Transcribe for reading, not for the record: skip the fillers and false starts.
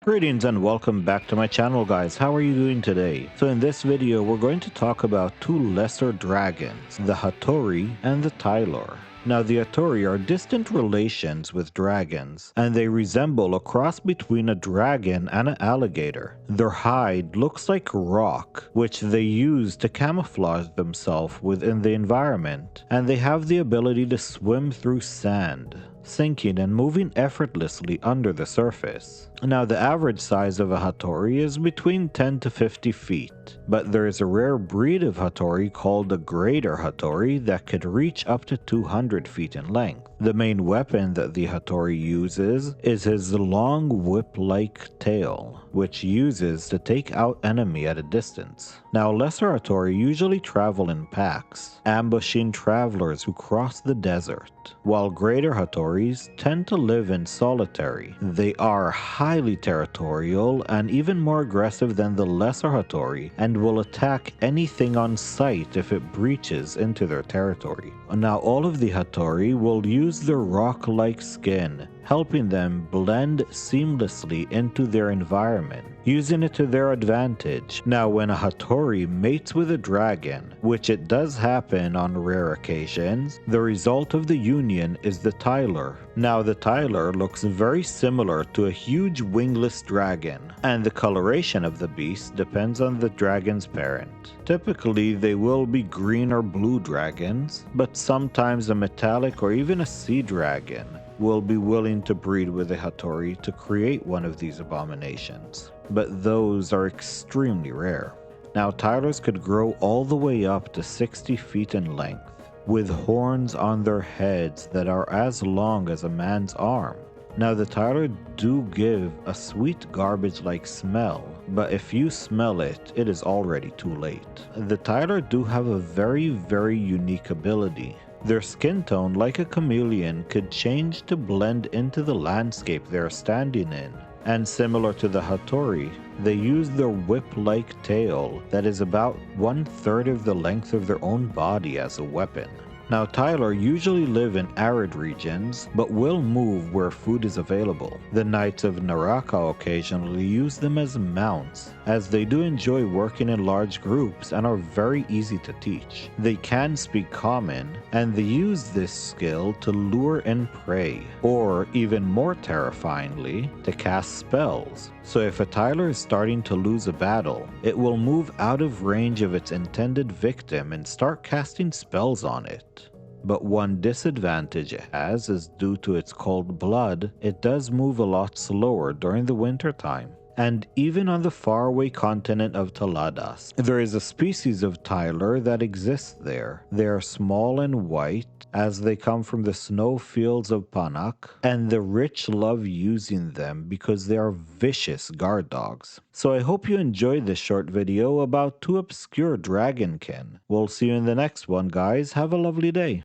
Greetings and welcome back to my channel, guys. How are you doing today? So in this video we're going to talk about two lesser dragons, the Hatori and the Tylor. Now the Hatori are distant relations with dragons, and they resemble a cross between a dragon and an alligator. Their hide looks like rock, which they use to camouflage themselves within the environment, and they have the ability to swim through sand, sinking and moving effortlessly under the surface. Now the average size of a Hatori is between 10 to 50 feet, but there is a rare breed of Hatori called the greater Hatori that could reach up to 200 feet in length. The main weapon that the Hatori uses is his long whip-like tail, which uses to take out enemy at a distance. Now lesser Hatori usually travel in packs, ambushing travelers who cross the desert, while greater Hatoris tend to live in solitary. They are highly territorial and even more aggressive than the lesser Hatori, and will attack anything on sight if it breaches into their territory. Now all of the Hatori will use their rock-like skin, helping them blend seamlessly into their environment, using it to their advantage. Now when a Hatori mates with a dragon, which it does happen on rare occasions, the result of the union is the Tylor. Now the Tylor looks very similar to a huge wingless dragon, and the coloration of the beast depends on the dragon's parent. Typically they will be green or blue dragons, but sometimes a metallic or even a sea dragon will be willing to breed with a Hatori to create one of these abominations, but those are extremely rare. Now Tylors could grow all the way up to 60 feet in length, with horns on their heads that are as long as a man's arm. Now the Tylor do give a sweet garbage-like smell, but if you smell it, it is already too late. The Tylor do have a very unique ability. Their skin tone, like a chameleon, could change to blend into the landscape they are standing in. And similar to the Hatori, they use their whip-like tail that is about 1/3 of the length of their own body as a weapon. Now Tylor usually live in arid regions, but will move where food is available. The Knights of Naraka occasionally use them as mounts, as they do enjoy working in large groups and are very easy to teach. They can speak common, and they use this skill to lure in prey, or even more terrifyingly, to cast spells. So if a Tylor is starting to lose a battle, it will move out of range of its intended victim and start casting spells on it. But one disadvantage it has is due to its cold blood, it does move a lot slower during the winter time. And even on the faraway continent of Taladas, there is a species of Tylor that exists there. They are small and white, as they come from the snow fields of Panak, and the rich love using them because they are vicious guard dogs. So I hope you enjoyed this short video about two obscure dragonkin. We'll see you in the next one, guys. Have a lovely day.